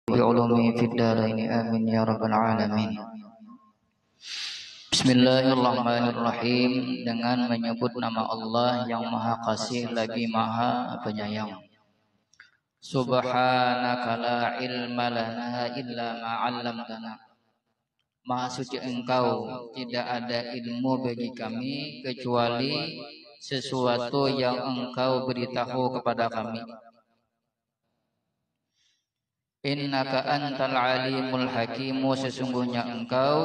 بعلومه في الدارين آمين يا رب العالمين. Bismillahirrahmanirrahim. Dengan menyebut nama Allah yang Maha Kasih lagi Maha Penyayang. Subhanaka la ilma lana illa ma 'allamtana. Maha suci Engkau, tidak ada ilmu bagi kami kecuali sesuatu yang Engkau beritahu kepada kami. Innaka antal alimul hakimu, sesungguhnya Engkau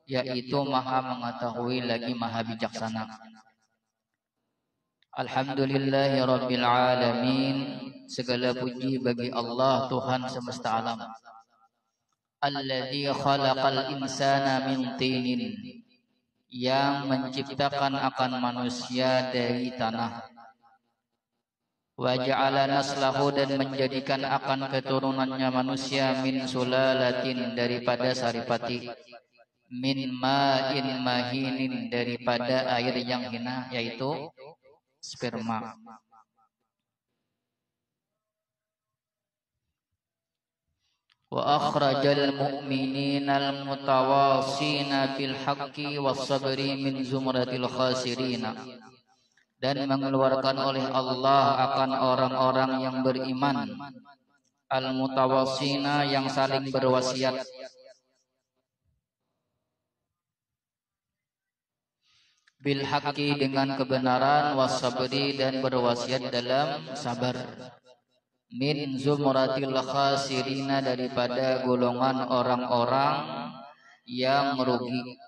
yaitu Maha mengetahui lagi Maha bijaksana. Alhamdulillahi rabbil alamin, segala puji bagi Allah Tuhan semesta alam. Alladzi khalaqal insana min tinin, yang menciptakan akan manusia dari tanah. Wa ja'ala naslahu, dan menjadikan akan keturunannya manusia min sulalatin, daripada saripati, min ma'in mahinin, daripada air yang hina, yaitu sperma. Wa akhrajal mu'mininal mutawasina bil haqqi was sabri min zumratil khasirina, dan mengeluarkan oleh Allah akan orang-orang yang beriman, al mutawasina, yang saling berwasiat, bil haqqi, dengan kebenaran, was sabri, dan berwasiat dalam sabar, min zumratil khasirina, daripada golongan orang-orang yang merugi.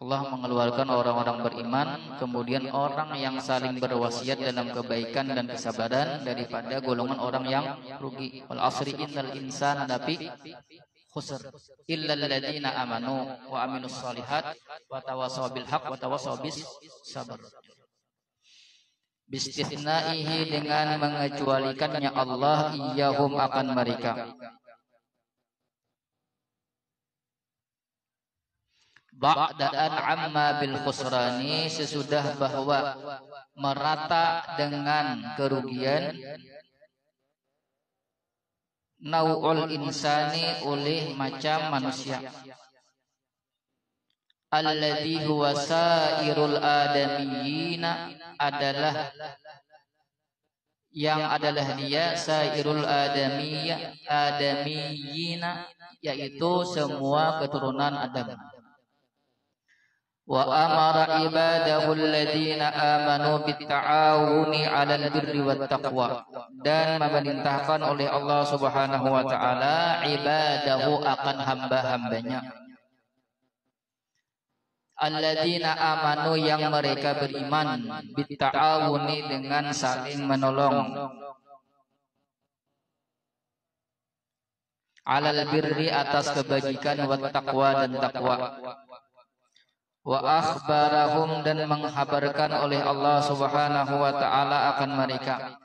Allah mengeluarkan orang-orang beriman, kemudian orang yang saling berwasiat dalam kebaikan dan kesabaran, daripada golongan orang yang rugi. Wal asri innal insana lafi khusr illa alladziina amanu wa amilus shalihat wa tawassaw bil haqq wa tawassaw bis sabr. Bistisnaihi, dengan mengecualikannya Allah iyahum, akan mereka. Ba'da'an amma bil khusrani, sesudah bahwa merata dengan kerugian, nau'ul insani, oleh macam manusia, alladhi huwa sairul adamiyina, adalah yang adalah dia sairul adamiyina, yaitu semua keturunan Adam. Wa amara ibadahu alladhina amanu bitta'awuni 'alal birri wat taqwa, dan memerintahkan oleh Allah Subhanahu wa taala ibadahu, akan hamba-hambanya, alladzina amanu, yang mereka beriman, bitta'awuni, dengan saling menolong, 'alal birri, atas kebajikan, wat taqwa, dan takwa. Wa akhbarahum, dan menghabarkan oleh Allah Subhanahu wa taala akan mereka,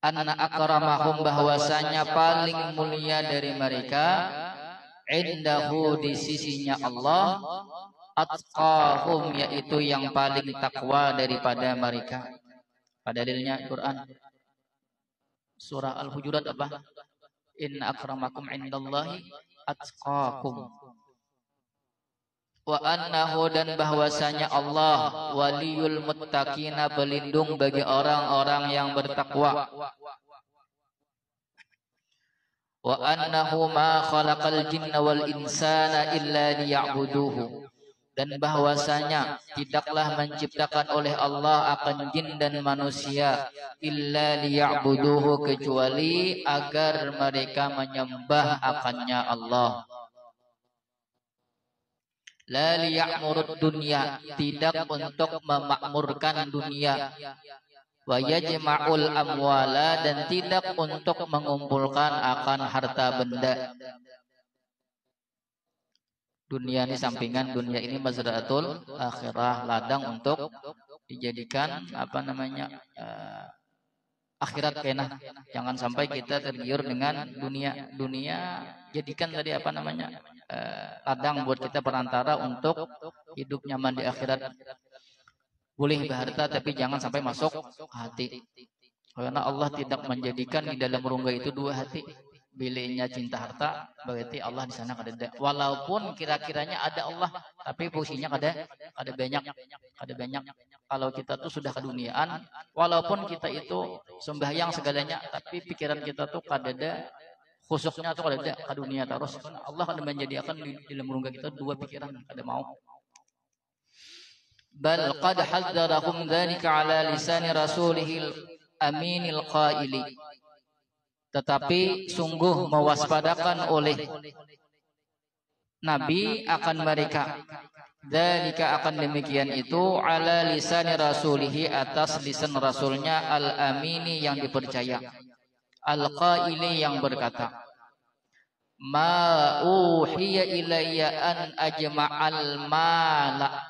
anna akramahum, bahwasanya paling mulia dari mereka, indahu, di sisinya Allah, atqahum, yaitu yang paling takwa daripada mereka. Pada dalilnya Quran surah Al-Hujurat apa? Inna akramakum indallahi atqakum. Wa annahu, dan bahwasanya Allah waliyul muttaqina, pelindung bagi orang-orang yang bertakwa. Wa annahu ma khalaqal jinna wal insana illa liya'buduhu, dan bahwasanya tidaklah menciptakan oleh Allah akan jin dan manusia illa liya'buduhu, kecuali agar mereka menyembah akannya Allah. La liya'murud dunya, tidak untuk memakmurkan dunia. Wa yajma'ul amwala, dan tidak untuk mengumpulkan akan harta benda. Dunia ini sampingan, dunia ini mazra'atul akhirah, ladang untuk dijadikan akhirat kena. Jangan sampai kita tergiur dengan dunia, jadikan tadi ladang buat kita perantara untuk hidup nyaman di akhirat. Boleh berharta tapi jangan sampai masuk hati. Karena Allah tidak menjadikan di dalam rongga itu dua hati. Bilanya cinta harta, berarti Allah di sana ada. Walaupun kira-kiranya ada Allah, tapi fungsinya ada banyak. Kalau kita tuh sudah keduniaan, walaupun kita itu sembahyang segalanya, tapi pikiran kita tuh kadada khususnya tuh kadada ke dunia terus. Allah akan menjadikan di dalam rongga kita dua pikiran, ada mau. Bal qad hadzarahum dzalika ala lisani rasulihil aminil qaili. Tetapi sungguh mewaspadkan oleh Nabi akan mereka. Dzalika akan demikian itu ala lisani rasulihi atas lisan rasulnya al-amini yang dipercaya. Al-qaili yang berkata, ma uhiya ilayya an ajma'al mala.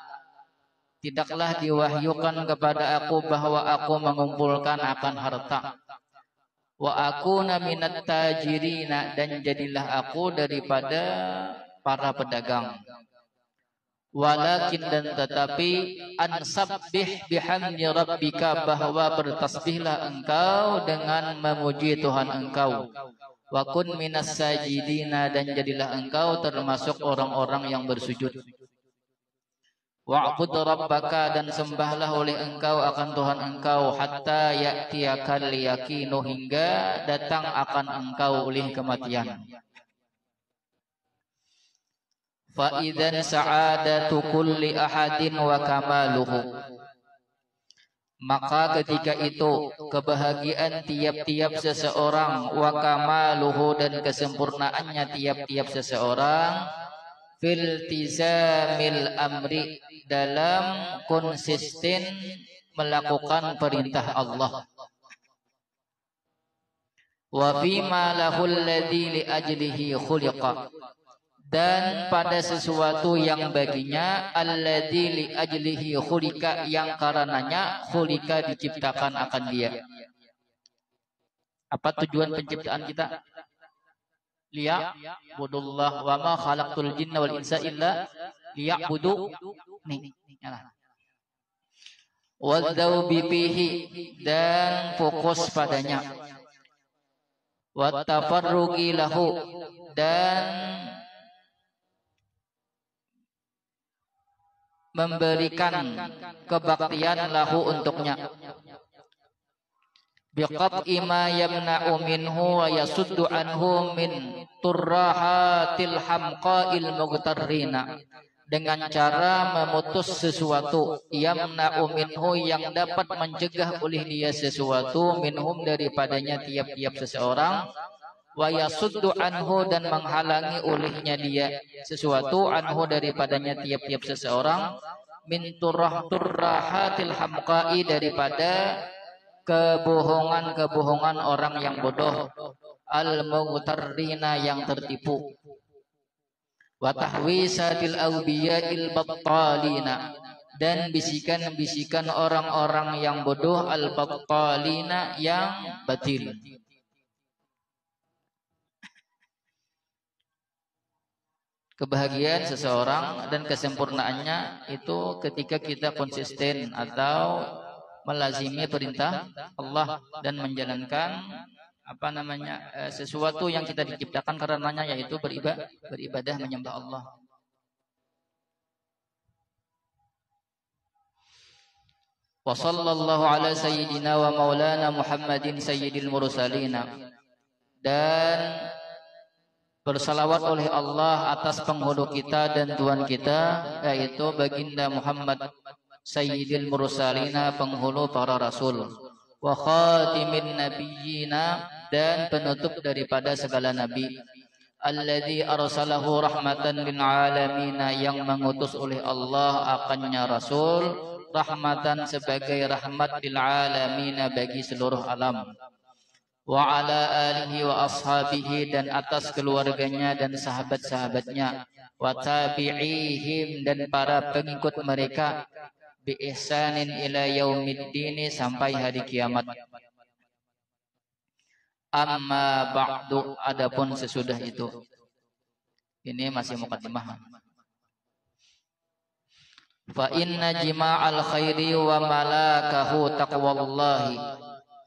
Tidaklah diwahyukan kepada aku bahwa aku mengumpulkan akan harta. Wa akuna minat tajirina, dan jadilah aku daripada para pedagang. Walakin, dan tetapi, ansabbih bihamdi rabbika, bahwa bertasbihlah engkau dengan memuji Tuhan engkau. Wa kun minas sajidina, dan jadilah engkau termasuk orang-orang yang bersujud. Wa'bud rabbaka, dan sembahlah oleh engkau akan Tuhan engkau, hatta ya'tiyakal yaqinu, hingga datang akan engkau oleh kematian. Fa idzan sa'adatu kulli ahadin wa kamaluhu. Maka ketika itu kebahagiaan tiap-tiap seseorang, wa kamaluhu, dan kesempurnaannya tiap-tiap seseorang, fil tizamil amri, dalam konsisten melakukan perintah Allah. Wa fima lahul ladzi li ajlihi khuliqa, dan pada sesuatu yang baginya alladzi li ajlihi khuliqa, yang karenanya khuliqa diciptakan akan dia. Apa tujuan penciptaan kita? Liya'budullah wa ma khalaqtul jinna wal insa illa liya'budu. Nih, wadzabi fihi, dan fokus padanya. Wattafarruqi lahu, dan memberikan kebaktian lahu untuknya. Biqat'i ma yamna'u minhu wa yasuddu anhu min turrahatil hamqa'il mughtarrina, dengan cara memutus sesuatu yamna'u minhu, yang dapat mencegah oleh dia sesuatu, minhum, daripadanya tiap-tiap seseorang, wa yasuddu anhu, dan menghalangi olehnya dia sesuatu, anhu, daripadanya tiap-tiap seseorang, min turrahatil hamqa'i, daripada kebohongan-kebohongan orang yang bodoh, al-mughtarrina, yang tertipu. Wa tahwisatil awbiya'il battalina, dan bisikan-bisikan orang-orang yang bodoh, al-battalina, yang batil. Kebahagiaan seseorang dan kesempurnaannya itu ketika kita konsisten atau melazimi perintah Allah dan menjalankan sesuatu yang kita diciptakan karenanya, yaitu beribadah menyembah Allah. Wa sallallahu ala sayyidina wa maulana Muhammadin sayyidil mursalina, dan bersalawat oleh Allah atas penghulu kita dan Tuhan kita, yaitu baginda Muhammad sayyidil mursalina, penghulu para rasul, wa khatimin nabiyyina, dan penutup daripada segala nabi, alladzi arsalahu rahmatan lil alamin, yang mengutus oleh Allah akannya rasul, rahmatan, sebagai rahmat, lil alamin, bagi seluruh alam. Wa ala alihi wa ashabihi, dan atas keluarganya dan sahabat-sahabatnya, wa tabi'ihim, dan para pengikut mereka, bi ihsanin ila yaumiddin, sampai hari kiamat. Amma ba'du, adapun sesudah itu. Ini masih mukadimah. fa inna jima'al khairi wa malakahu taqwallahi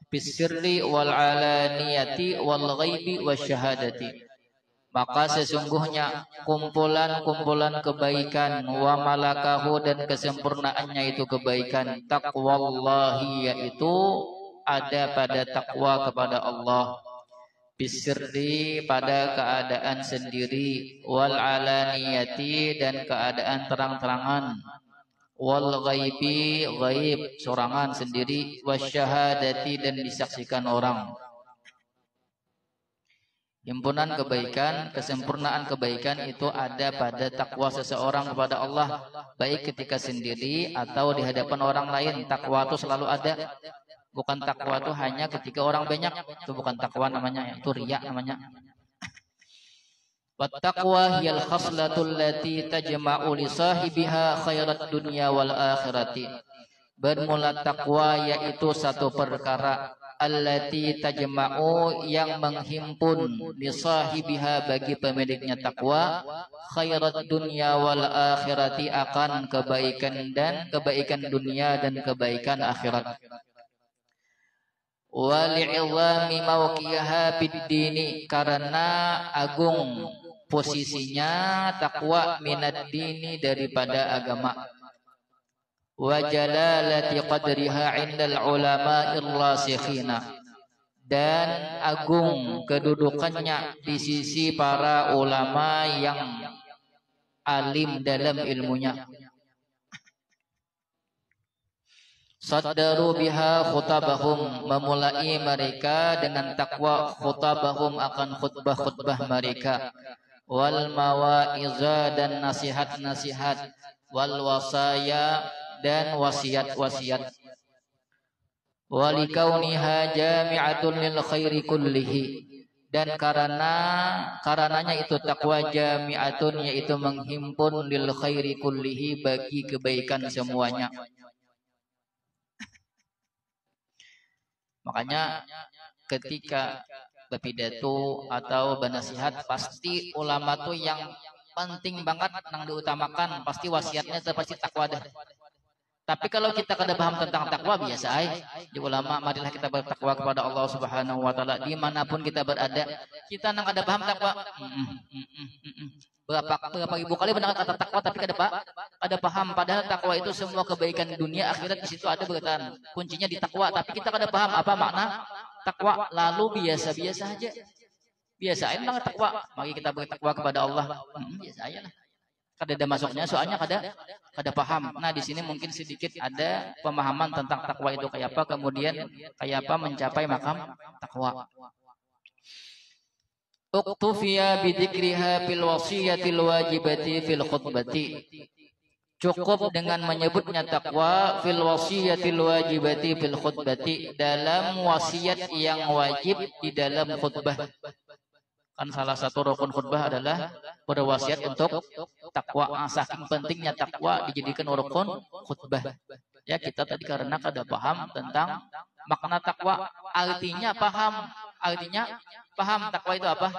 bisirri wal alaniyati wal ghaibi wasyahadati. Maka sesungguhnya kumpulan-kumpulan kebaikan wa malakahu dan kesempurnaannya itu kebaikan taqwallahi yaitu ada pada takwa kepada Allah, bisirri pada keadaan sendiri, wal alaniyati dan keadaan terang-terangan, wal ghaibi ghaib sorangan sendiri, wasyahadati dan disaksikan orang. Himpunan kebaikan, kesempurnaan kebaikan itu ada pada takwa seseorang kepada Allah, baik ketika sendiri atau di hadapan orang lain. Takwa itu selalu ada. Bukan takwa itu hanya ketika orang banyak. Itu bukan takwa namanya, itu riya namanya. Wattaqwa hiyal khaslatul lati tajma'u li sahibiha khairat dunya wal akhirati. Bermula takwa yaitu satu perkara allati tajma'u yang menghimpun li sahibiha bagi pemiliknya takwa khairat dunya wal akhirati akan kebaikan dunia dan kebaikan akhirat. Wa li'izami mawqiha bid dini karena agung posisinya takwa minad dini daripada agama. Wa jalalati qadriha 'indal ulama'ir rasikhina dan agung kedudukannya di sisi para ulama yang alim dalam ilmunya. Saddaru biha khutabahum memulai mereka dengan takwa khutabahum akan khutbah-khutbah mereka, wal mawaiza dan nasihat-nasihat, wal wasaya dan wasiat-wasiat. Walikauniha jami'atun lil khairi kullihi dan karenanya itu takwa jami'atun yaitu menghimpun lil khairi kullihi bagi kebaikan semuanya. Makanya ketika berpidato atau bernasihat pasti ulama tuh yang penting banget yang diutamakan pasti wasiatnya pasti takwa dah. Tapi kalau kita kada paham tentang takwa biasa di ulama marilah kita bertakwa kepada Allah Subhanahu wa taala dimanapun kita berada. Kita nang kada paham takwa. Berapa ribu kali mendengar kata takwa tapi kada paham padahal takwa itu semua kebaikan dunia akhirat di situ ada berkaitan. Kuncinya di takwa tapi kita kada paham apa makna takwa lalu biasa-biasa aja. Biasa aja takwa. Mari kita bertakwa kepada Allah. Biasa aja lah. Kada ada masuknya soalnya kada paham. Nah, di sini mungkin sedikit ada pemahaman tentang takwa itu kayak apa, kemudian kayak apa mencapai makam takwa. Uktufiya bidzikriha fil wasiyatil wajibati fil khutbati. Cukup dengan menyebutnya takwa fil wasiyatil wajibati fil khutbati dalam wasiat yang wajib di dalam khutbah. Kan salah satu rukun khutbah adalah berwasiat untuk takwa. Saking pentingnya takwa dijadikan rukun khutbah. Ya kita tadi karena kada paham tentang makna takwa. Artinya paham takwa itu apa?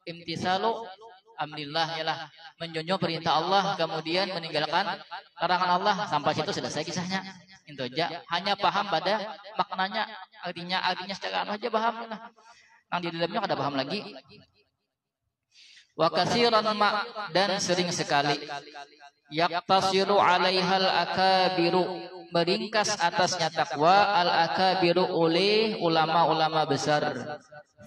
Imtisalu amrillah yalah menjunjung perintah Allah kemudian meninggalkan larangan Allah. Sampai situ selesai kisahnya. Itu aja. Hanya paham pada maknanya, artinya secara aja paham lah. Yang di dalamnya kada paham lagi. Wa katsiran ma dan sering sekali yaqtasiru 'alaihal akabiru meringkas atasnya takwa al akabiru oleh ulama-ulama besar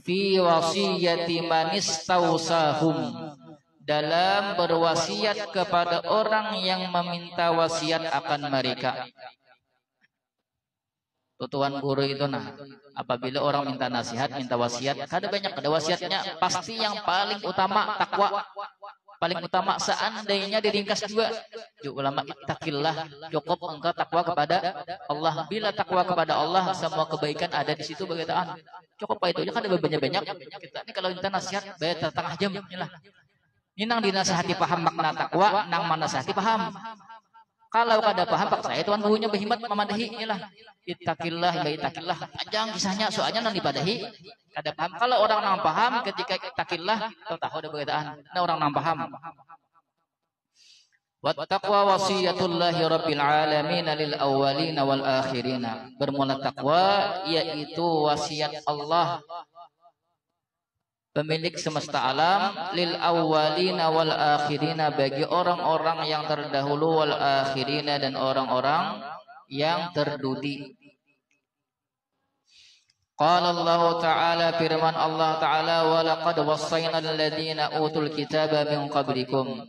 fi wasiyati man istausahum dalam berwasiat kepada orang yang meminta wasiat akan mereka. Tuan guru itu apabila orang minta nasihat, minta wasiat, kada banyak ada wasiatnya, pasti yang paling utama takwa. Paling utama seandainya diringkas juga. Ulama ittaqillah, cukup engkau takwa kepada Allah. Bila takwa kepada Allah, semua kebaikan ada di situ berkaitan. Cukup itu aja kan ada banyak-banyak. Kita ini kalau minta nasihat bayar setengah jam inilah. Ini nang dinasihati paham makna takwa, nang manasihati paham. Kalau kada paham pak saya tuan gurunya berhimmat memadahi inilah ittaqillah panjang kisahnya soalnya nang dipadahi kada paham. Kalau orang nang paham ketika ittaqillah tahu ada berkaitan. Nah orang nang paham Wattaqwa wasiyatullahi rabbil alamin lil awwalina wal akhirina. Bermula takwa yaitu wasiat Allah pemilik semesta alam lil awwalina wal akhirina, bagi orang-orang yang terdahulu, wal akhirina, dan orang-orang yang terdudi. Qala Allah Ta'ala, firman Allah Ta'ala, wa laqad wassayna alladziina utul kitaba min qablikum.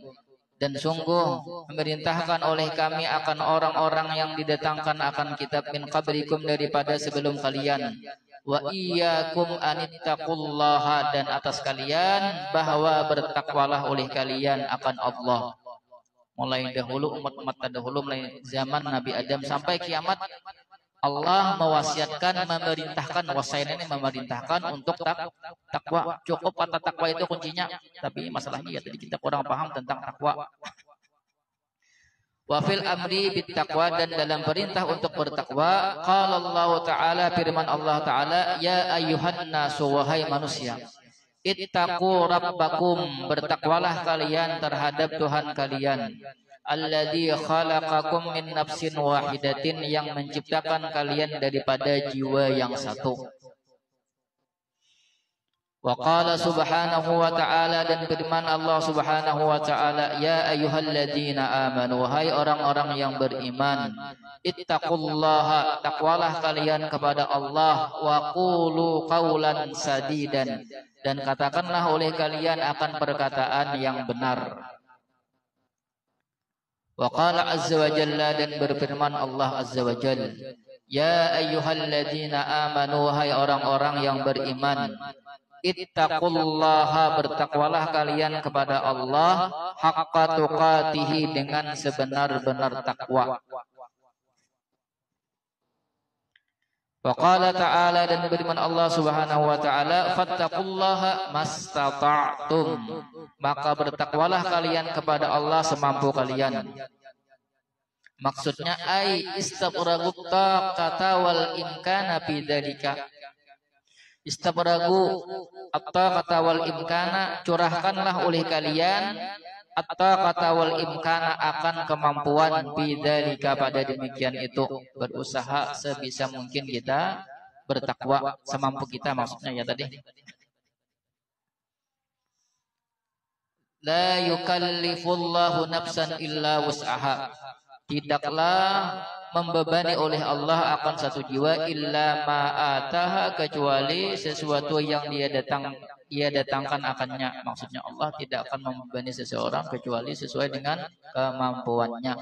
Dan sungguh memerintahkan oleh kami akan orang-orang yang didatangkan akan kitab min qablikum, daripada sebelum kalian. Wa iyyakum anittaqullaha, dan atas kalian bahwa bertakwalah oleh kalian akan Allah. Mulai dahulu umat-umat terdahulu, mulai zaman Nabi Adam sampai kiamat, Allah mewasiatkan, memerintahkan, wasain ini memerintahkan untuk takwa. Cukup kata takwa itu kuncinya. Tapi masalahnya ya tadi kita kurang paham tentang takwa. Wa fil amri bit taqwa, dan dalam perintah untuk bertakwa, qala Allah Ta'ala, firman Allah Ta'ala, ya ayyuhan nasu, wahai manusia, ittaqu rabbakum, bertakwalah kalian terhadap Tuhan kalian, alladzi khalaqakum min nafsin wahidatin, yang menciptakan kalian daripada jiwa yang satu. Wa qala subhanahu wa ta'ala, dan firman Allah subhanahu wa ta'ala, ya ayyuhalladzina amanu, wahai orang-orang yang beriman, ittaqullaha, takwalah kalian kepada Allah, wa qulu qawlan sadidan, dan katakanlah oleh kalian akan perkataan yang benar. Wa qala azza wa jalla, dan berfirman Allah azza wa jalla, ya ayyuhalladzina amanu, wahai orang-orang yang beriman, ittaqullaha, bertakwalah kalian kepada Allah, haqqa tuqatihi, dengan sebenar-benar takwa. Wa qala ta'ala, dan berfirman Allah subhanahu wa ta'ala, fattaqullaha mastata'tum, maka bertakwalah kalian kepada Allah semampu kalian. Maksudnya ai istabragu taqata wal imkana fi dzalika. Istabragu at-taqata wal imkana, curahkanlah oleh kalian at-taqata wal imkana, akan kemampuan bidzalika, pada demikian itu, berusaha sebisa mungkin kita bertakwa semampu kita, maksudnya ya tadi. La yukallifullahu nafsan illa wus'aha, tidaklah membebani oleh Allah akan satu jiwa illa ma'ataha, kecuali sesuatu yang ia datangkan akannya. Maksudnya Allah tidak akan membebani seseorang kecuali sesuai dengan kemampuannya.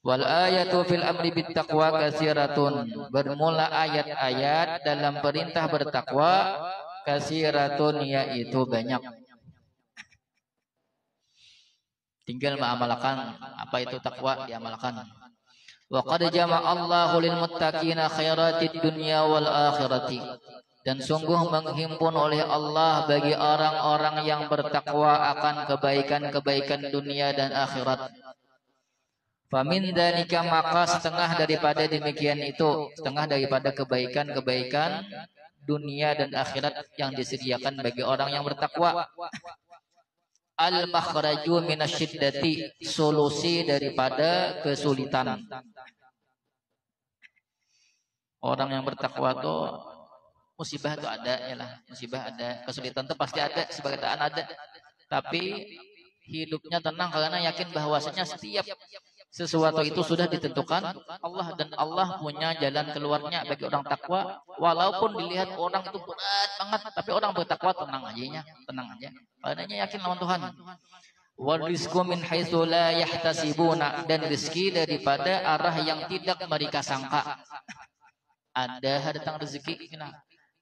Wal ayatu fil amri bit taqwa katsiratun, bermula ayat-ayat dalam perintah bertakwa, katsiratun, yaitu banyak. Tinggal mengamalkan apa itu takwa, diamalkan. Wa qad jama'a Allahu lil muttaqina khairatid dunya wal akhirati, dan sungguh menghimpun oleh Allah bagi orang-orang yang bertakwa akan kebaikan-kebaikan dunia dan akhirat. Famin dzalika, maka setengah daripada demikian itu, setengah daripada kebaikan-kebaikan dunia dan akhirat yang disediakan bagi orang yang bertakwa. Al-makhraju minasyiddati, solusi daripada kesulitan. Orang yang bertakwa itu musibah itu ada, yalah, musibah ada, kesulitan itu pasti ada, sebagaian ada. Tapi hidupnya tenang karena yakin bahwasanya setiap sesuatu itu sudah ditentukan Allah, dan Allah punya jalan keluarnya bagi orang takwa. Walaupun dilihat orang itu berat banget, tapi orang bertakwa tenang aja, tenang aja. Karenanya yakin lawan Tuhan. Wal rizqu min haitsu la yahtasibuna, dan rezeki daripada arah yang tidak mereka sangka. Ada datang rezeki kena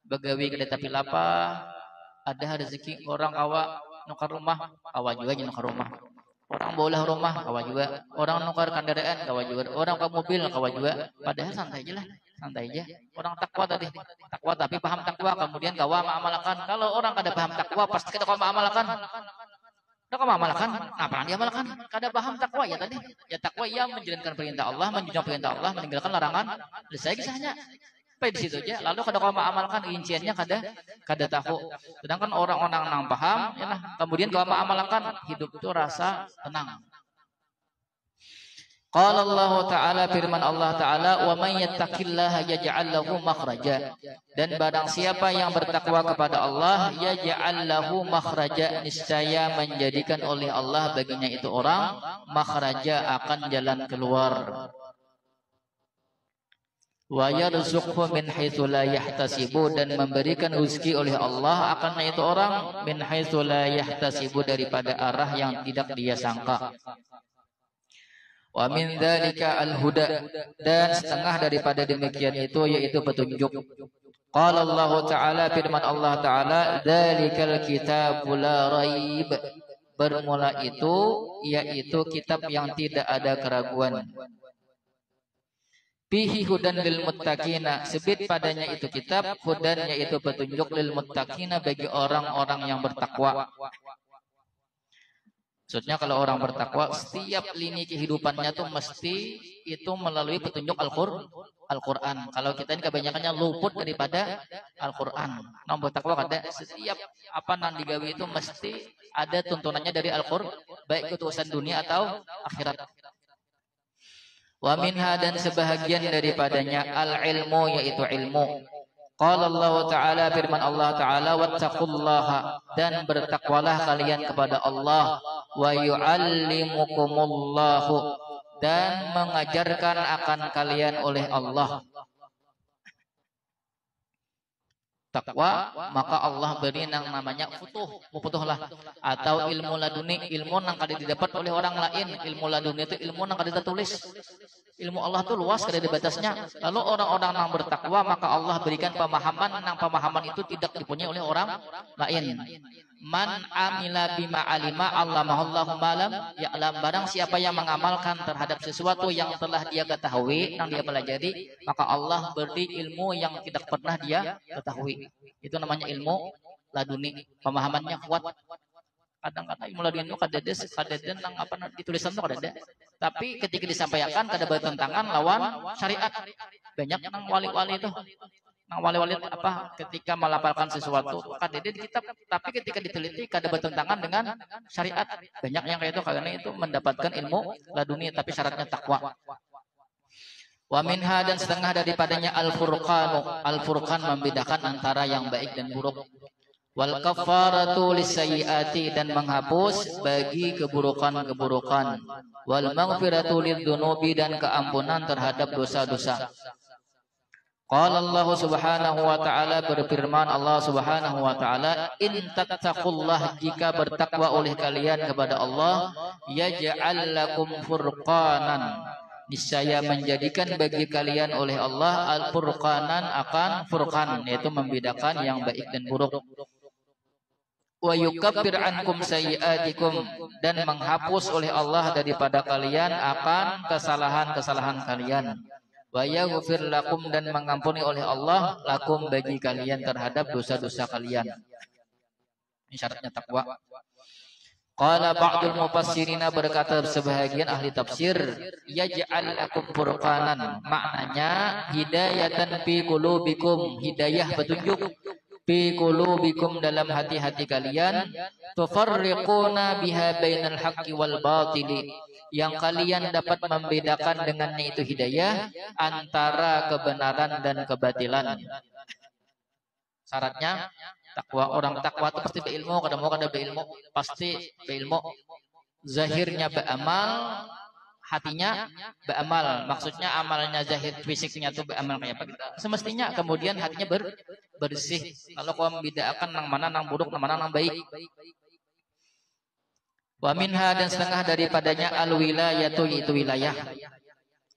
begawi gede tapi lapar, ada rezeki orang kawa nukar rumah, kawa juga nukar rumah. Orang bolah rumah, kawa juga. Orang nukar kendaraan, kawa juga. Orang ke mobil, kawa juga. Padahal santai aja lah, santai aja. Orang takwa tadi, takwa tapi paham takwa, kemudian kawa mengamalkan. Kalau orang kada paham takwa, pasti kita kawa mengamalkan. Kada kawa mengamalkan, apa yang diamalkan? Kada paham takwa ya tadi. Ya takwa ia menjalankan perintah Allah, menjunjung perintah Allah, meninggalkan larangan. Selesai kisahnya. Sampai di situ aja. Lalu kada kau amalkan rinciannya kada tahu. Sedangkan orang-orang yang paham, ya lah. Kemudian kau amalkan hidup itu rasa tenang. Qala Allah Ta'ala, firman Allah Ta'ala, wa man yattaqillaha yaj'al lahu makhraja. Dan barang siapa yang bertakwa kepada Allah, yaj'al lahu makhraja, niscaya menjadikan oleh Allah baginya itu orang makhraja, akan jalan keluar. Wa yarzuqhu min haitsu la yahtasibu, dan memberikan rezeki oleh Allah akan itu orang min haitsu la yahtasibu, daripada arah yang tidak dia sangka. Wa min dzalika al-huda, dan setengah daripada demikian itu yaitu petunjuk. Qala Allah Ta'ala, firman Allah Ta'ala, dzalikal kitabu la raib. Bermula itu yaitu kitab yang tidak ada keraguan. Fihi hudan lil muttaqina, sebit padanya itu kitab, hudan yaitu petunjuk, lil muttaqina bagi orang-orang yang bertakwa. Maksudnya kalau orang bertakwa, setiap lini kehidupannya tuh mesti itu melalui petunjuk Al-Quran. Kalau kita ini kebanyakannya luput daripada Al-Quran. Nah, bertakwa kada, setiap apa yang digawe itu mesti ada tuntunannya dari Al-Quran, baik urusan dunia atau akhirat. Wa minha, dan sebahagian daripadanya al-ilmu, yaitu ilmu. Qala Allah Ta'ala, firman Allah Ta'ala, wattaqullaha, dan bertakwalah kalian kepada Allah, wa yu'allimukumullahu, dan mengajarkan akan kalian oleh Allah. Takwa, maka Allah beri yang namanya futuhlah, atau ilmu laduni, ilmu yang kada didapat oleh orang lain. Ilmu laduni itu ilmu yang kada ditulis. Ilmu Allah itu luas, kada ada batasnya. Lalu orang-orang yang bertakwa, maka Allah berikan pemahaman, yang pemahaman itu tidak dipunyai oleh orang lain. Man amila bima alima allamahullahu malam ya'lam, barang siapa yang mengamalkan terhadap sesuatu yang telah dia ketahui, yang dia pelajari, maka Allah beri ilmu yang tidak pernah dia ketahui. Itu namanya ilmu laduni, pemahamannya kuat. Kadang-kadang ilmu laduni itu kada ada nang apa ditulisan itu kada ada. Tapi ketika disampaikan kada bertentangan lawan syariat. Banyak nang wali-wali itu. Nang wali-wali apa ketika melapalkan sesuatu kada ada di kitab, tapi ketika diteliti kada bertentangan dengan syariat. Banyak yang kayak itu, karena itu mendapatkan ilmu laduni tapi syaratnya takwa. Wa minha, dan setengah daripadanya al-furqanu, al-furqan membedakan antara yang baik dan buruk. Wal kafaratu lisayyiati, dan menghapus bagi keburukan-keburukan. Wal maghfiratu lidzunubi, dan keampunan terhadap dosa-dosa. Qala Allah Subhanahu wa Ta'ala, berfirman Allah Subhanahu wa Ta'ala, in tattaqullah, jika bertakwa oleh kalian kepada Allah, yaj'al lakum furqanan, niscaya menjadikan bagi kalian oleh Allah al-furqanan, akan furqan, yaitu membedakan yang baik dan buruk. Wa yukaffir ankum sayyi'atikum, dan menghapus oleh Allah daripada kalian akan kesalahan-kesalahan kalian. Wa yaghfir lakum, dan mengampuni oleh Allah lakum bagi kalian terhadap dosa-dosa kalian. Ini syaratnya takwa. Qala ba'dul mufassirina, berkata sebahagian ahli tafsir, yaj'al lakum furqanan, maknanya hidayatan fi qulubikum, hidayah petunjuk, fi qulubikum, dalam hati-hati kalian, tufarriquna biha bainal haqqi wal batili, yang kalian dapat membedakan dengannya itu hidayah antara kebenaran dan kebatilan. Syaratnya takwa, orang takwa itu pasti berilmu, kada berilmu, pasti berilmu. Zahirnya beramal, hatinya beramal. Maksudnya amalnya zahir, fisiknya itu beramal kayak apa kita. Semestinya kemudian hatinya bersih. Kalau kau membedakan nang mana nang buruk, nang mana nang baik. Wa minha, dan setengah daripadanya al-wilayatu, yaitu wilayah.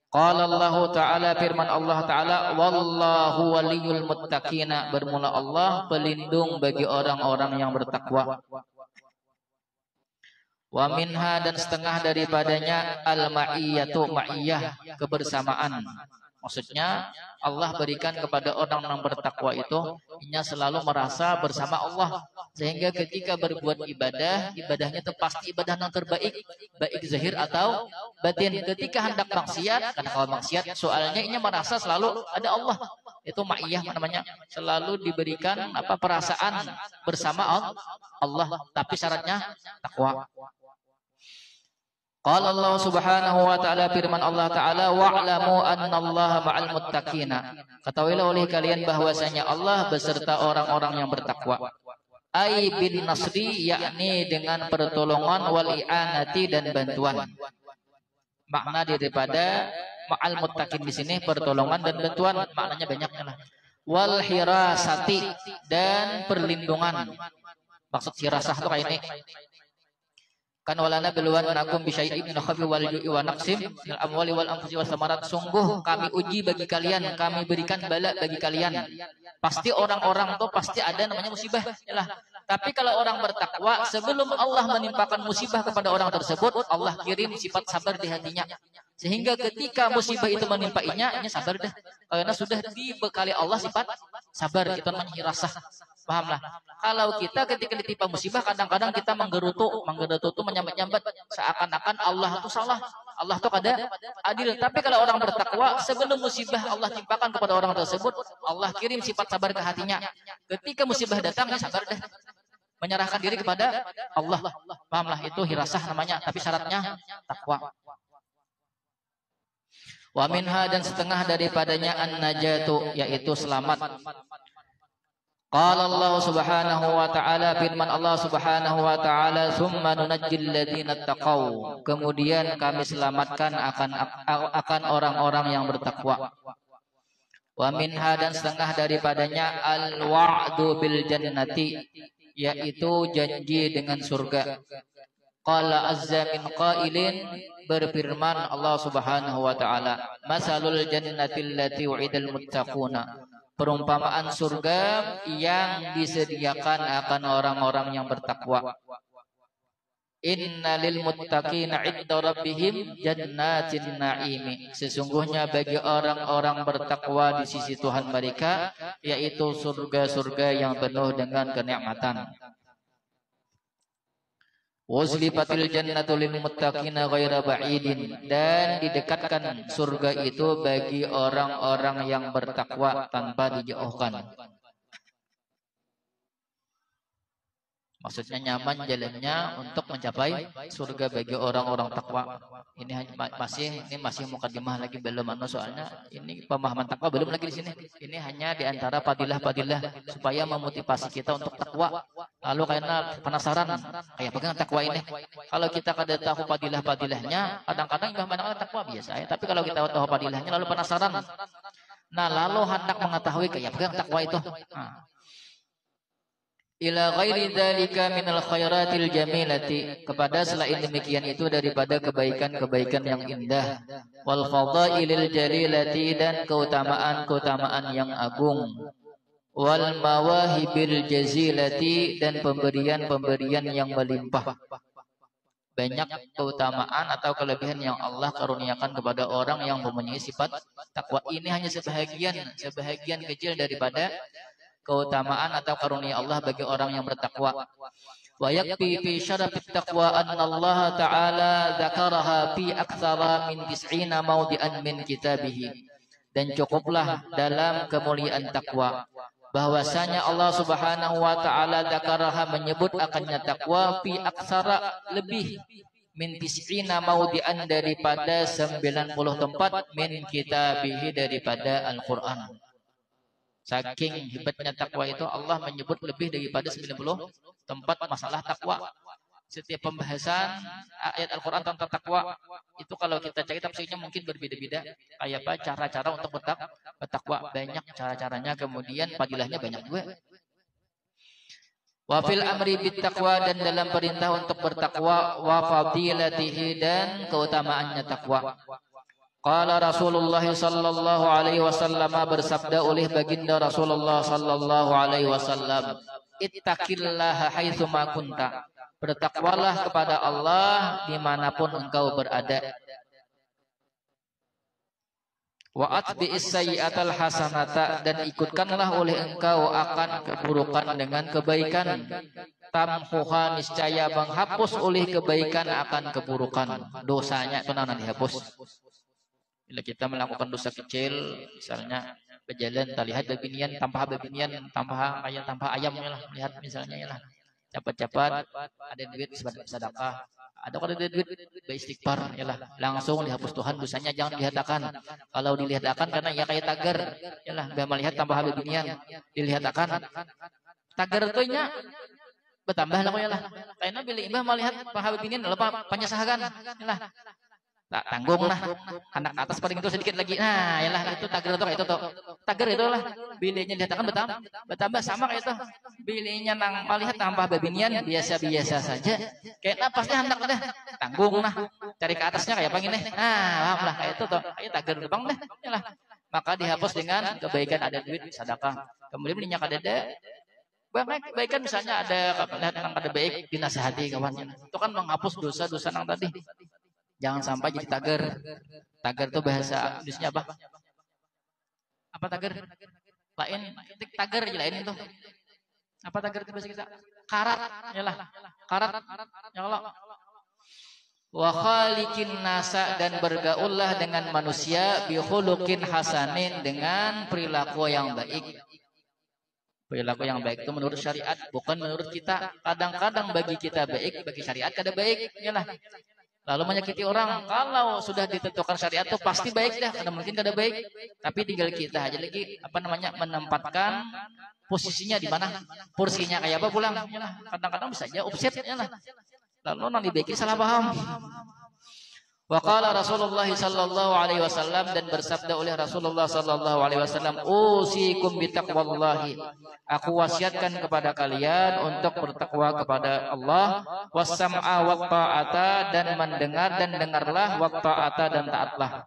Qala Allah Ta'ala, firman Allah Ta'ala, wallahu waliyul muttaqina, bermula Allah pelindung bagi orang-orang yang bertakwa. Wa minha, dan setengah daripadanya al-ma'iyatu, ma'iyah, kebersamaan. Maksudnya Allah berikan kepada orang yang bertakwa itu, ia selalu merasa bersama Allah, sehingga ketika berbuat ibadah, ibadahnya itu pasti ibadah yang terbaik, baik zahir atau batin. Ketika hendak maksiat, karena kalau maksiat soalnya ia merasa selalu ada Allah, itu ma'iyah namanya, selalu diberikan perasaan bersama Allah, tapi syaratnya takwa. Qala Allah Subhanahu wa taala, firman Allah taala, wa'lamu annallaha ma'al muttaqina. Ketahuilah oleh kalian bahwasanya Allah beserta orang-orang yang bertakwa. Ai bin nasri, yakni dengan pertolongan, wal i'anati dan bantuan. Makna daripada ma'al muttaqin di sini pertolongan dan bantuan, maknanya banyaknya lah. Wal hirasati, dan perlindungan. Maksud hirasah itu kayak ini. Kan walana beluan nakum bisyai'in min khafi wal ju'i wa naqsim minal amwali wal anfusi was samarat. Sungguh kami uji bagi kalian, kami berikan bala bagi kalian. Pasti orang-orang tuh pasti ada namanya musibah, yalah. Tapi kalau orang bertakwa, sebelum Allah menimpakan musibah kepada orang tersebut, Allah kirim sifat sabar di hatinya. Sehingga ketika musibah itu menimpainya, ini sabar dah. Karena sudah dibekali Allah sifat sabar, itu namanya hirasah. Pahamlah. Kalau kita ketika ditimpa musibah, kadang-kadang kita menggerutu itu menyambat-nyambat seakan-akan Allah itu salah, Allah itu kada adil. Tapi kalau orang bertakwa, sebelum musibah Allah timpakan kepada orang tersebut, Allah kirim sifat sabar ke hatinya. Ketika musibah datang, ya sabar dah, menyerahkan diri kepada Allah. Pahamlah, itu hirasah namanya, tapi syaratnya takwa. Wa minha, dan setengah daripadanya an-najatu, yaitu selamat. Qala Allah Subhanahu wa taala, firman Allah Subhanahu wa taala, "Tsumma nunajjil ladzina taqaw." Kemudian kami selamatkan akan orang-orang yang bertakwa. Wa minha, dan setengah daripadanya al-wa'du bil jannati, yaitu janji dengan surga. Qala azza min qailin, berfirman Allah Subhanahu wa taala, "Masalul jannati allati u'idal muttaquna." Perumpamaan surga yang disediakan akan orang-orang yang bertakwa. Innalil muttaqina 'inda rabbihim jannatin na'imi. Sesungguhnya bagi orang-orang bertakwa di sisi Tuhan mereka, yaitu surga-surga yang penuh dengan kenikmatan. Wazlifatil jannatu lil muttaqina ghaira ba'idin, dan didekatkan surga itu bagi orang-orang yang bertakwa tanpa dijauhkan. Maksudnya nyaman jalannya untuk mencapai surga bagi orang-orang takwa. Ini masih mukadimah lagi, belum soalnya ini pemahaman takwa belum lagi di sini. Ini hanya di antara fadilah-fadilah supaya memotivasi kita untuk takwa. Lalu karena penasaran kayak bagaimana takwa ini. Kalau kita kada tahu fadilah-fadilahnya, kadang-kadang takwa biasa ya. Tapi kalau kita tahu fadilahnya lalu penasaran. Nah, lalu hendak mengetahui kayak bagaimana takwa itu. Ila ghairi dzalika minal khairatil jamilati, kepada selain demikian itu daripada kebaikan-kebaikan yang indah, wal fadailil jalilati, dan keutamaan-keutamaan yang agung, wal mawahibil jazilati, dan pemberian-pemberian yang melimpah. Banyak keutamaan atau kelebihan yang Allah karuniakan kepada orang yang mempunyai sifat takwa. Ini hanya sebahagian kecil daripada keutamaan atau karunia Allah bagi orang yang bertakwa. Wa yakfi fi syarafit taqwa anna Allah Ta'ala dzakaraha fi aktsara min 90 mawdi'an min kitabih. Dan cukuplah dalam kemuliaan takwa bahwasanya Allah Subhanahu wa taala dzakaraha, menyebut akannya takwa, fi aktsara, lebih, min 90 mawdi'an, daripada 90 tempat, min kitabih, daripada Al-Qur'an. Saking hebatnya takwa itu, Allah menyebut lebih daripada 90 tempat masalah takwa. Setiap pembahasan ayat Al-Quran tentang takwa itu kalau kita cari tafsirnya mungkin berbeda-beda. Kayak apa cara-cara untuk bertakwa, banyak cara-caranya, kemudian fadilahnya banyak juga. Wa fil amri bit taqwa, dan dalam perintah untuk bertakwa, wa fadilatihi, dan keutamaannya takwa. Qala Rasulullah sallallahu alaihi wasallam, bersabda oleh baginda Rasulullah sallallahu alaihi wasallam, ittaqillaha haitsu ma kunta, bertakwalah kepada Allah dimanapun engkau berada. Wa atbi'is sayyi'atal hasanata, dan ikutkanlah oleh engkau akan keburukan dengan kebaikan. Tamhuha, niscaya menghapus oleh kebaikan akan keburukan. Dosanya itu nanti dihapus. Bila kita melakukan dosa kecil, misalnya berjalan, kita lihat babinian, tanpa kayak tanpa ayam ya lah, lihat misalnya ya lah, cepat-cepat ada duit sedekah, ada kalau ada duit beristighfar ya lah, langsung dihapus Tuhan dosanya, jangan dilihatkan. Kalau dilihatkan karena ya kayak tagar, ya lah, gak melihat tanpa babinian, dilihatkan. Tagar itu nya bertambah lah ya lah. Karena bila imbah melihat pahabinian lupa penyesahan ya lah. Tak tanggung lah, anak atas paling itu sedikit lagi, nah yalah itu tagar itu tuh tagar itulah bilinya dikatakan bertambah sama kayak itu bilinya nang melihat tambah babinian biasa-biasa saja kayaknya pasti anak deh tanggung lah cari ke atasnya kayak apa gini, nah paham lah kayak itu tuh kayak tagar bang deh yalah, maka dihapus dengan kebaikan ada duit sedekah, kemudian minyak ada kebaikan misalnya ada lihat nang ada baik dinasihati kawannya itu kan menghapus dosa-dosa nang tadi. Jangan sampai jadi tagar. Tagar itu bahasa Indonesia apa? Apa tagar? Lain tagar aja lain itu. Apa tagar itu bahasa kita? Karat, yalah. Karat. Ya Allah. Wa khaliqin nasa dan bergaullah dengan manusia bi khuluqin hasanin dengan perilaku yang baik. Perilaku yang baik itu menurut syariat, bukan menurut kita. Kadang-kadang bagi kita baik, bagi syariat kada baik, yalah. Lalu menyakiti orang, kalau sudah ditentukan syariat itu pasti baik dah, kada mungkin kada baik. Tapi tinggal kita aja lagi menempatkan posisinya di mana, porsinya kayak apa pulang. Kadang-kadang bisa aja offset lah. Lalu nanti baiki salah paham. Wa qala Rasulullah sallallahu alaihi wasallam dan bersabda oleh Rasulullah sallallahu alaihi wasallam, "Usikum bitaqwallahi." Aku wasiatkan kepada kalian untuk bertakwa kepada Allah, was-sam'a wa ta'ata dan mendengar dan dengarlah, wa ta'ata dan taatlah.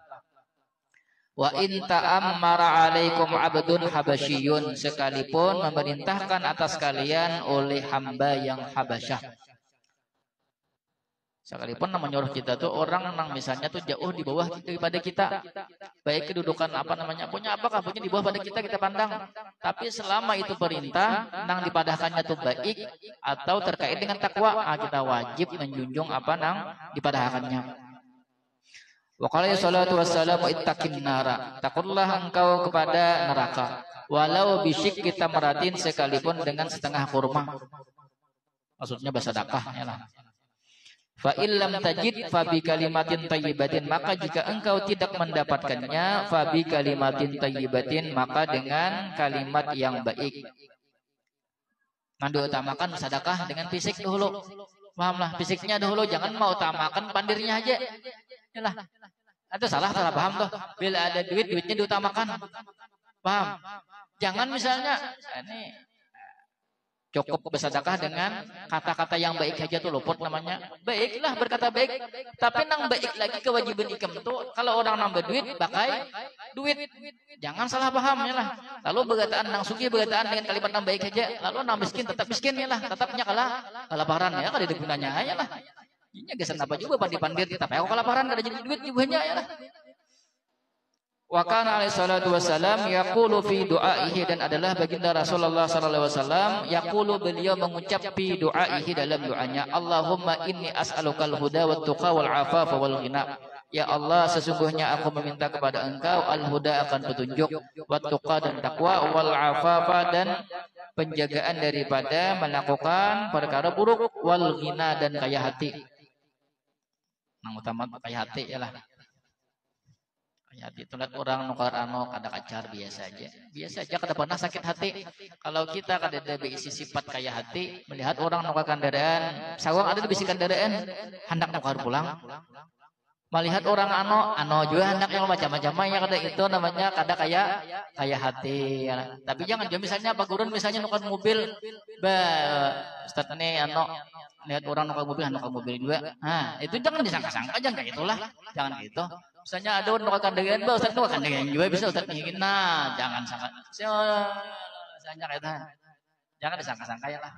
Wa in ta'ammara 'alaikum 'abdun habasyiyun, sekalipun memerintahkan atas kalian oleh hamba yang Habasyah. Sekalipun menyuruh kita tuh orang nang misalnya tuh jauh di bawah daripada kita, baik kedudukan apa namanya punya apakah punya di bawah pada kita pandang, tapi selama itu perintah nang dipadahkannya tuh baik atau terkait dengan takwa, kita wajib menjunjung apa nang dipadahkannya. Wa qala salatu wassalamu ittaqin nara, takutlah engkau kepada neraka walau bisyik kita meratin sekalipun dengan setengah kurma, maksudnya bersedekah ya lah. Fa illam tajid fa bi kalimatin thayyibatin, maka jika engkau tidak mendapatkannya, fa bi kalimatin thayyibatin, maka dengan kalimat yang baik. Nanti utamakan sedekah dengan fisik dahulu. Pahamlah, fisiknya dahulu, jangan mau utamakan pandirnya aja. Yalah. Itu salah paham tuh. Bila ada duitnya diutamakan. Paham? Jangan misalnya ini cukup bersedekah dengan kata-kata yang baik saja tuh luput namanya. Baiklah berkata baik, tapi nang baik lagi kewajiban ikam tuh kalau orang nambah duit pakai duit. Jangan salah paham ya lah. Lalu berkataan nang sugih berkataan dengan kalimat nang baik saja, lalu nang miskin tetap miskin ya lah, tetapnya kelaparan ya kada ada gunanya ya lah. Ini gesan apa juga pandir-pandir, tapi aku kelaparan kada jadi duit jubahnya ya lah. Wa kana alaihi salatu wassalam yaqulu fi du'aihi, dan adalah baginda Rasulullah sallallahu alaihi wasallam yaqulu, beliau mengucap fi du'aihi dalam doanya, Allahumma inni as'alukal huda wat tuqa wal afafa wal ghina. Ya Allah, sesungguhnya aku meminta kepada Engkau al-huda akan petunjuk, wat tuqa dan takwa, wal afafa dan penjagaan daripada melakukan perkara buruk, wal ghina dan kaya hati. Nang utama kaya hati yalah. Ya, itu lihat orang nukar kada kacar biasa aja kada pernah sakit hati. Kalau kita kada ada berisi sifat kaya hati, melihat orang nukar kendaraan sawang ada bisi kendaraan hendak nukar pulang, melihat orang ano juga hendak yang macam-macam ya, kada itu namanya kada kaya hati ya. Tapi jangan misalnya Pak Gurun misalnya nukar mobil Ustaz ini lihat orang nukar mobil juga, itu jangan disangka-sangka, jangan kayak itulah, jangan gitu. Misalnya ada orang nukarkan dengan Ustaz nukarkan dengan juga bisa Ustaz ingin, jangan sangka, misalnya kayak itu, jangan disangka-sangka ya lah.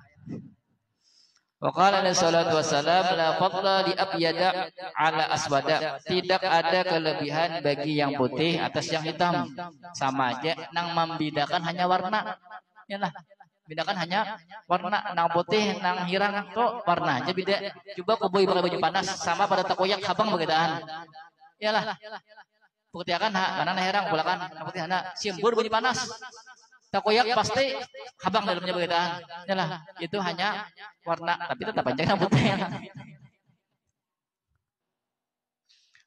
Wa qala alaihi salatu wassalam, la fadla li abyada ala aswada, tidak ada kelebihan bagi yang putih atas yang hitam, sama aja nang membedakan hanya warna ya lah. Bedakan hanya warna, nang putih nang hirang tuh warna aja beda. Coba koboi pakai baju panas sama pada takoyak habang begadaan. Yalah. Putih akan karena herang bulakan putih hana siembur bunyi panas. Takoyak pasti habang dalamnya begitu. Yalah, itu hanya warna tapi tetap panjang putih.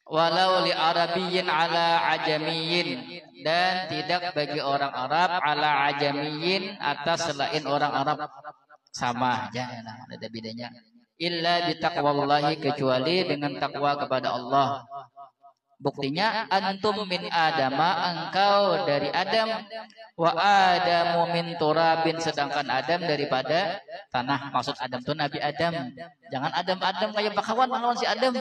Walau li arabiyyin ala ajamiyyin, dan tidak bagi orang Arab ala ajamiyyin atas selain orang Arab, sama aja, nah, ada bedanya. Illa bitaqwallahi, kecuali dengan takwa kepada Allah. Buktinya antum min adama, engkau dari Adam, wa adamu min turabin, sedangkan Adam daripada tanah. Maksud Adam itu Nabi Adam. Jangan Adam kayak bakawan lawan si Adam.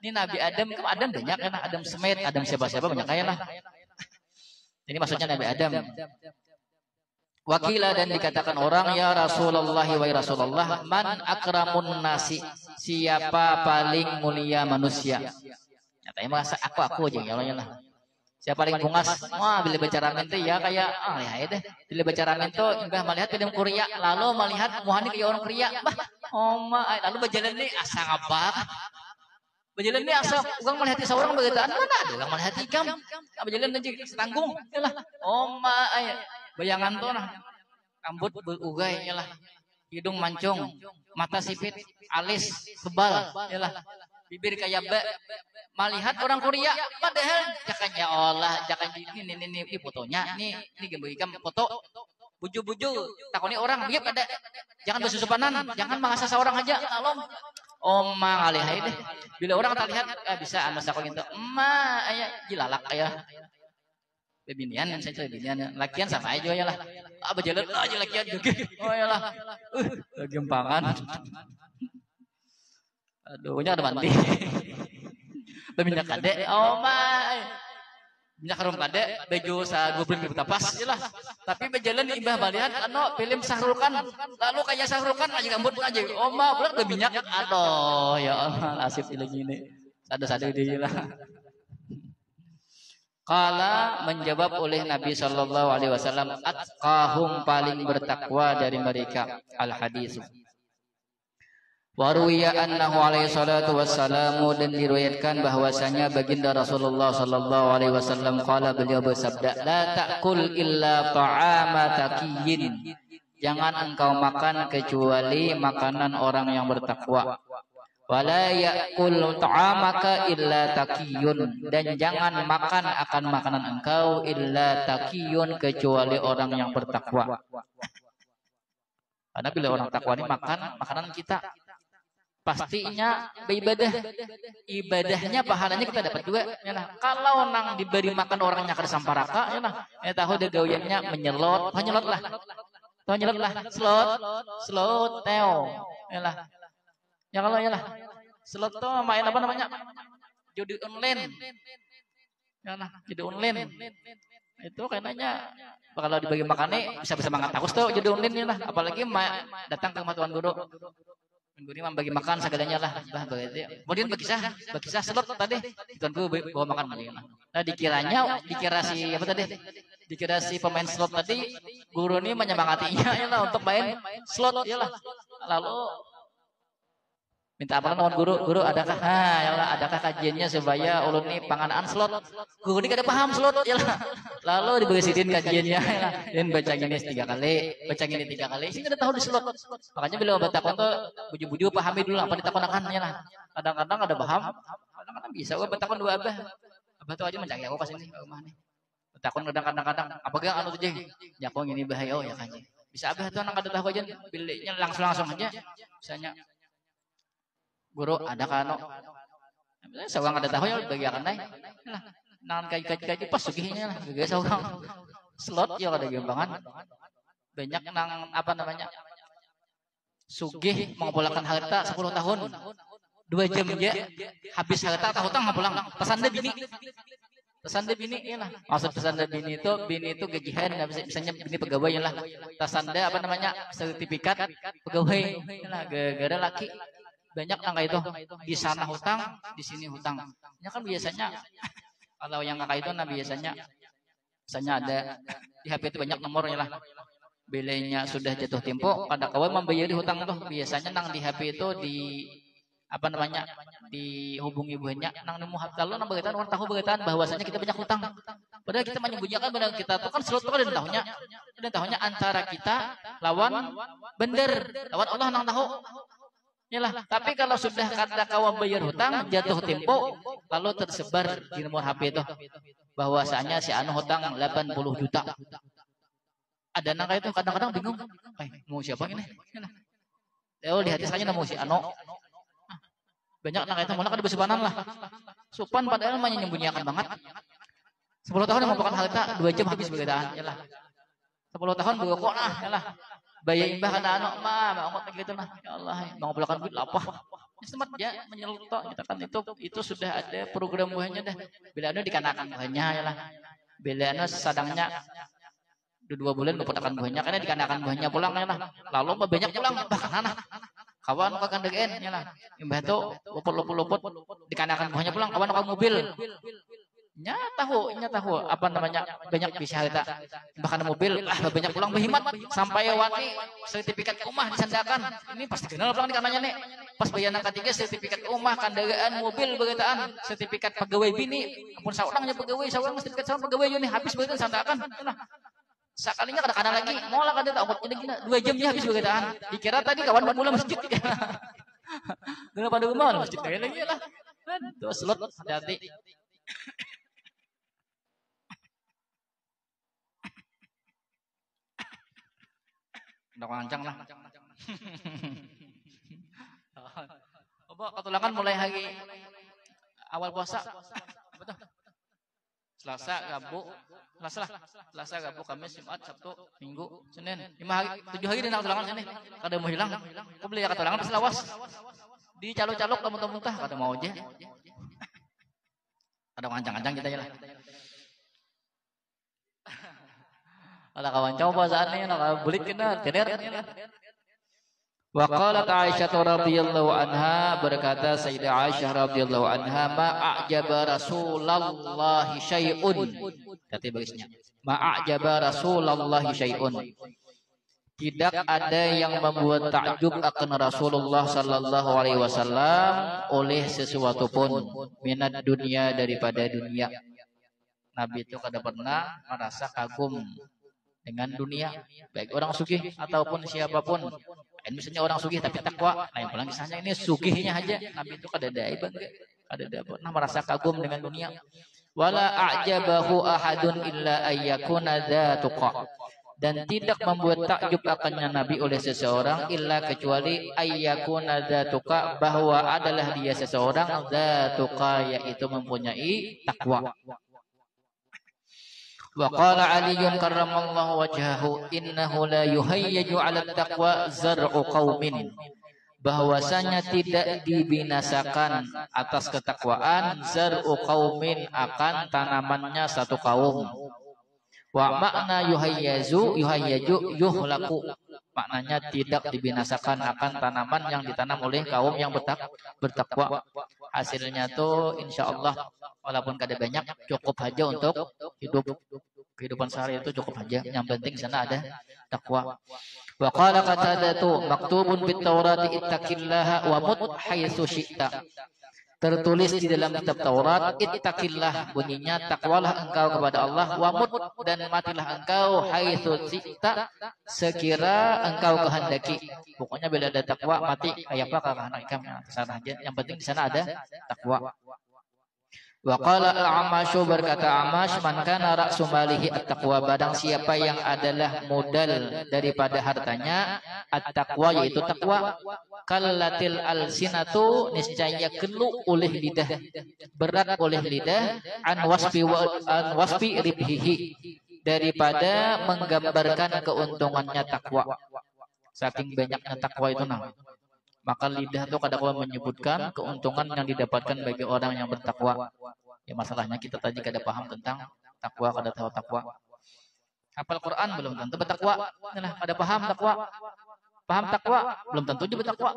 Ini Nabi Adam, kan Adam banyak kan, Adam Smith, Adam siapa-siapa banyak kaya lah. Ini maksudnya Nabi Adam. Wakila, dan dikatakan orang, ya Rasulullah wa Rasulullah, man akramun nasi, siapa paling mulia manusia? Nyatanya masa aku aja ya Allah. Siapa paling bungas? Wah, bila baca ramen tuh ya kayak ya deh. Bila baca ramen tuh imbah melihat film Korea, lalu melihat muhani kayak orang Korea. Bah, lalu berjalan nih asa ngabak. Berjalan nih asa ugang melihat seorang begitaan mana ada lah melihat ikam. Berjalan aja setanggung. Yalah. Bayangan tuh nah. Rambut berugai yalah. Hidung mancung, mata sipit, alis tebal yalah. Bibir kayak melihat orang Korea, padahal jakanya Allah, jakan ini fotonya, ini gambar foto, buju takoni orang, dia pada jangan bersusupanan, jangan mengasa seorang aja, alom, omang alih deh, bila orang tak lihat, bisa anu sakon itu, ayah jilalak ayah, bebinian saya bebinian, lakian sama aja ya lah, berjalan aja lakian juga, ya lah, gempangan. Aduh, ada mandi. Minyak kade, minyak harum kade, baju sa 20.000 tapas, jelas. Tapi berjalan di imbah balian, film Sahrulkan, lalu kayak Sahrulkan aja rambut aja, bulan udah minyak, aduh, ya Allah, asif lagi ini, sada dia lah. Kala, menjawab oleh Nabi Shallallahu Alaihi Wasallam, atqahum, paling bertakwa dari mereka, al hadis. Waruya annahu alaihi salatu wassalamu, dan diriwayatkan bahwasanya baginda Rasulullah sallallahu alaihi wasallam qala, beliau bersabda, la ta'kul illa ta'ama taqiyyin, jangan engkau makan kecuali makanan orang yang bertakwa. Wala ya'kul ta'amaka illa taqiyyun, dan jangan makan akan makanan engkau illa taqiyyun, kecuali orang yang bertakwa. Karena bila orang takwa ini makan makanan kita, pastinya ibadahnya pahalanya kita dapat juga ya nah. Kalau nang diberi makan orangnya ke samparaka ya nah, tahu deh gawiannya menyelot lah slot teo ya lah ya, kalau ya lah slot tuh main apa namanya, judi online ya nah, judi online itu kayaknya kalau dibagi makannya bisa semangat takus tuh judi online ya lah, apalagi datang ke tuan guru Guru membagi makan segalanya lah, begitu. Kemudian berkisah slot tadi, tuanku bawa makan lagi. Nah, dikira si apa tadi? Dikira si pemain slot tadi, guru ini menyemangatinya ya lah untuk main slot ya lah. Lalu minta apa lawan guru adakah ya lah, adakah kajiannya supaya ulun ini panganaan slot. Guru ini kada paham slot ya lah. Lalu diberisidin kajiannya ya lah. Dan baca ini 3 kali, sih kada tahu di slot. Makanya bila batakon tuh buju-buju pahami dulu apa ditakonakan ya lah. Kadang-kadang ada paham, kadang-kadang bisa gua batakon dua abah. Abah tuh aja mencari aku pas ini rumah nih. Batakon kadang-kadang apa ge anu tuh jeung. Ya kok ini bahaya ya kan. Bisa abah tuh nang kada tahu aja pilihnya langsung aja. Misalnya guru ada kano, seorang ada tahu ya bagi akan naik, nangan kaji pas sugihnya lah, gak seorang slot ya ada gembangan, banyak nang apa namanya, sugih mengumpulkan harta 10 tahun, 2 jam aja habis harta tahutang pulang, pesanda bini ya lah, maksud pesanda bini itu gajian, misalnya bini pegawai ya lah, pesanda apa namanya, sertifikat pegawai, lah gara-gara laki. Banyak angka itu di sana hutang, di sini hutang. Ya kan biasanya kalau yang angka itu biasanya ada di HP itu banyak nomornya lah. Bilenya sudah jatuh tempo, pada kawan membayar hutang tuh biasanya nang di HP itu di apa namanya dihubungi buahnya nang nemu lalu nang berkaitan orang tahu berkaitan bahwasanya kita banyak hutang. Padahal kita menyembunyikan benar kita tuh kan seluruh dan tahunya antara kita lawan bener lawan Allah nang tahu. Yalah, tapi kalau sudah kada kawan bayar hutang jatuh tempo lalu tersebar di nomor HP itu bahwasanya si anu hutang 80 juta. Ada nang kayak itu kadang-kadang bingung. Mau siapa ini? Di hati saya mau si anu. Banyak nang itu malah kada bersebanan lah. Supan padahal menyembunyikan banget. 10 tahun merupakan hal itu 2 jam habis bergadaan. Yalah. 10 tahun bergokok nah, yalah. Bayar imbah kana anu mah ngomong gitu nah. Ya Allah, mengobrokan duit lapah. Semat ya menyelutok kita kan itu sudah ada program buahnya dah. Bila anu dikanakan buahnya yalah. Bila anu sadangnya 2 bulan berputakan buahnya karena dikanakan buahnya pulang yalah. Lalu banyak pulang bahkan anak. Kawan kau kan degen yalah. Imbah tu luput dikanakan buahnya pulang kawan kau mobil. Nya tahu apa namanya banyak bisa kita bahkan mobil banyak pulang berhemat sampai wani sertifikat rumah disandakan ini pasti kenal pulang di kamarnya nih pas bayaran ketiga sertifikat rumah kandagaan mobil bergetaan sertifikat pegawai bini pun seorangnya pegawai seorang sertifikat seorang pegawai ini habis bergetaan sandakan nah sekalinya kadang-kadang lagi mau lah kada tak ini gini 2 jamnya habis bergetaan dikira tadi kawan pulang masjid gila pada rumah masjid lagi lah tuh slot hati-hati. Udah kancang lah. Apa ketulangan mulai hari awal puasa. Betul. Selasa, Rabu, Kamis, Jumat, Sabtu, Minggu, Senin. 7 hari di ketulangan sini. Kada mau hilang. Kau beli ketulangan pas lawas. Di calok-calok kamu tah kada mau aja. Ada kancang-kancang kita ya lah. Ala kawan coba saat ini nak bulik kena tener. Wa qalat Aisyah radhiyallahu anha berkata Sayyidah Aisyah radhiyallahu anha ma a'jaba Rasulullah syai'un. Kata bagisnya. Ma a'jaba Rasulullah syai'un. Tidak ada yang membuat takjub akan Rasulullah sallallahu alaihi wasallam oleh sesuatu pun minat dunia daripada dunia. Nabi itu kada pernah merasa kagum dengan dunia, baik orang sugih ataupun siapapun. Misalnya orang sugih tapi takwa, nah yang pulang kisahnya ini sugihnya aja. Nabi itu kada ada bangga, kada pernah merasa kagum dengan dunia. Wala a'jabahu ahadun illa ayyakuna dzatuqa. Dan tidak membuat takjub akannya Nabi oleh seseorang illa kecuali ayyakuna dzatuqa bahwa adalah dia seseorang dzatuqa yaitu mempunyai takwa. Wa qala Aliyyun karramallahu wajhahu innahu la yuhayyaju 'ala taqwa zar'u qaumin bahwasanya tidak dibinasakan atas ketakwaan zar'u qaumin akan tanamannya satu kaum. Wa makna yuhayyaju yuhlaku maknanya tidak dibinasakan akan tanaman yang ditanam oleh kaum yang bertakwa. Hasilnya tuh insyaallah walaupun kada banyak cukup aja untuk kehidupan sehari itu cukup aja. Yang penting sana ada takwa. Wa qala Qatadatu maktubun bit Taurati ittaqillaha wa mut haitsu syi'ta. Tertulis di dalam kitab Taurat ittaqillah bunyinya takwalah engkau kepada Allah wa mut dan matilah engkau haitsu syi'ta sekira engkau kehendaki. Pokoknya bila ada takwa mati kayak apa kehendak kamu sana aja. Yang penting di sana ada takwa. Wa qala al-Amasyu berkata Amash man kana ra'su malihi at-taqwa barang siapa yang adalah modal daripada hartanya at-taqwa yaitu takwa kallatil alsinatu niscaya kelu oleh lidah berat oleh lidah an wasfi ribhihi daripada menggambarkan keuntungannya takwa. Saking banyaknya takwa itu maka lidah itu kadang-kadang menyebutkan keuntungan yang didapatkan bagi orang yang bertakwa. Ya masalahnya kita tadi kada paham tentang takwa, kada tahu takwa. Hafal Quran belum tentu bertakwa. Nah, kada paham takwa. Paham takwa belum tentu juga bertakwa.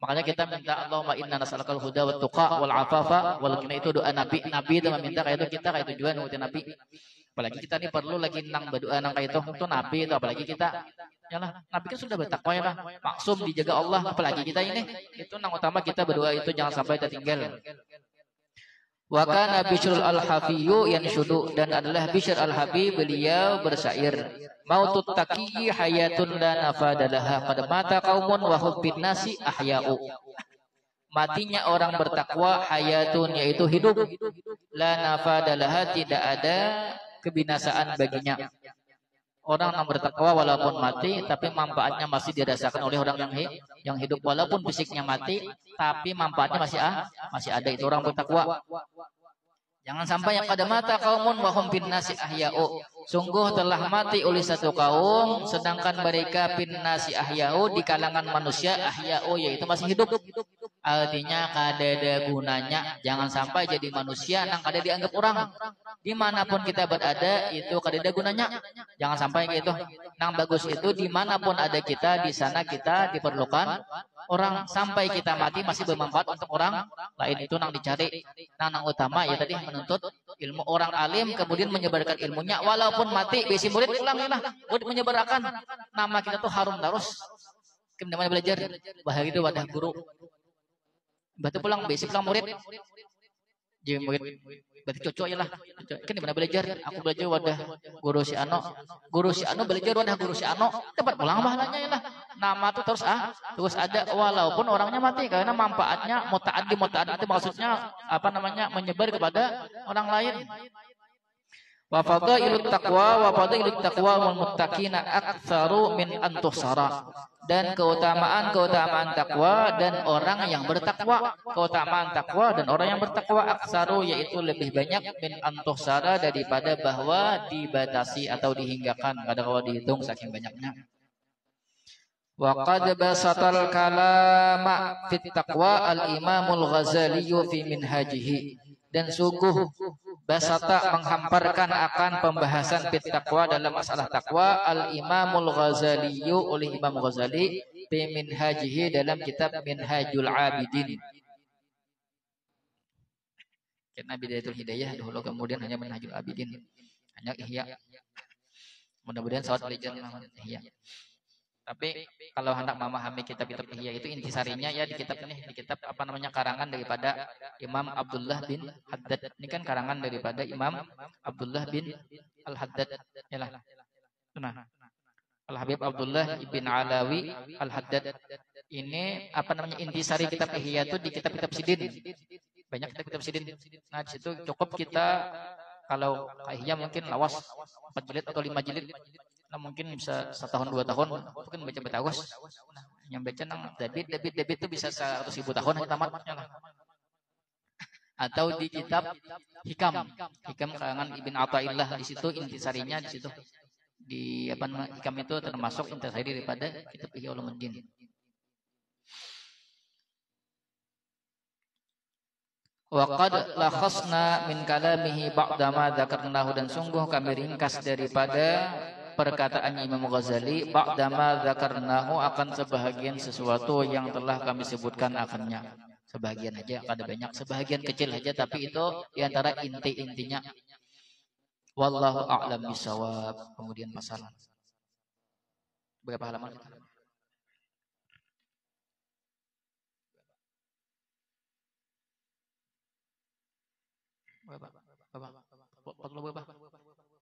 Makanya kita minta Allahumma inna nas'alukal huda wat tuqa wal afafa wal ghina itu doa Nabi. Nabi itu meminta kayak itu kita kayak tujuan nurutin Nabi. Apalagi kita nih perlu lagi nang berdoa nang kayak itu nabi itu apalagi kita ya lah nabi kan sudah bertakwa ya lah maksum dijaga Allah apalagi kita ini itu nang utama kita berdoa itu jangan sampai tertinggal. Wa kana Bishr al-Hafiyyu yanshudu dan adalah Bishr al-Hafi beliau bersyair mautut taqiyyi hayatun la nafadalaha qad mata qaumun wa hubbin nasi ahya'u. Matinya orang bertakwa hayatun yaitu hidup la nafadalaha tidak ada kebinasaan baginya. Orang yang bertakwa walaupun mati tapi manfaatnya masih dirasakan oleh orang yang hidup walaupun fisiknya mati tapi manfaatnya masih ada itu orang bertakwa. Jangan sampai yang pada mata kaumun wahum bin nasi ahya'u. Sungguh telah mati oleh satu kaum sedangkan mereka bin nasi ahya'u di kalangan manusia ahya'u yaitu masih hidup. Artinya kada gunanya. Jangan sampai jadi manusia nang kada dianggap orang. Dimanapun kita berada itu kada gunanya. Jangan sampai gitu. Nang bagus itu dimanapun ada kita di sana kita diperlukan orang sampai kita mati masih bermanfaat untuk orang lain itu nang dicari. Nang utama ya tadi menuntut ilmu orang alim kemudian menyebarkan ilmunya walaupun mati besi murid ulangilah murid menyebarkan nama kita tuh harum terus. Kemudian belajar bahaya itu wadah guru. Berarti pulang besi pulang murid. Jadi murid berarti cocok ya lah. Kan dimana belajar? Aku belajar wadah guru si Ano. Guru si Ano belajar wadah guru si Ano. Dapat pulang bahalanya ya lah. Nama tuh terus ada walaupun orangnya mati karena manfaatnya mutaaddi itu maksudnya apa namanya menyebar kepada orang lain. Wa fadailut taqwa wal muttaqina aktsaru min antusara. Dan keutamaan takwa dan orang yang bertakwa, keutamaan takwa dan orang yang bertakwa aktsaru yaitu lebih banyak min antusara daripada bahwa dibatasi atau dihinggakan kadang kalau dihitung saking banyaknya. Wa qad basatal kalama fit taqwa al-Imamul Ghazali fi minhajihi dan sungguh basata menghamparkan akan pembahasan fit taqwa dalam masalah takwa al-Imamul Ghazali oleh Imam Ghazali fi minhajihi dalam kitab Minhajul Abidin. Karena Bidayatul Hidayah dahulu kemudian hanya Minhajul Abidin. Hanya Ihya. Mudah-mudahan sahabat belajar Ihya. Tapi kalau hendak memahami kitab-kitab Ihya itu intisarinya ya di kitab ini, di kitab apa namanya karangan daripada Imam Abdullah bin Haddad. Ini kan karangan daripada Imam Abdullah bin Al-Haddad. Yalah. Nah, Al-Habib Abdullah bin Alawi Al-Haddad. Ini apa namanya intisari kitab Ihya itu di kitab-kitab Sidin. Banyak kitab-kitab Sidin. Nah, di situ cukup kita kalau Ihya mungkin lawas 4 jilid atau 5 jilid. Nah, mungkin bisa 1 tahun 2 tahun mungkin baca betawas. Nah, yang baca nang debit itu bisa 100.000 tahun tamatnya lah. Atau di kitab Hikam karangan Ibn Athaillah di situ intisarinya di situ. Di apa namanya Hikam itu termasuk intisari daripada kitab Ihya Ulumuddin. Wa qad lakhasna min kalamihi ba'da ma dzakarnahu dan sungguh kami ringkas daripada perkataan Imam Ghazali ba'dama dzakarnahu akan sebahagian sesuatu yang telah kami sebutkan akannya. Sebahagian aja, ada banyak sebahagian kecil aja tapi itu diantara inti-intinya. Wallahu a'lam bishawab. Kemudian masalah. Berapa halaman? Berapa?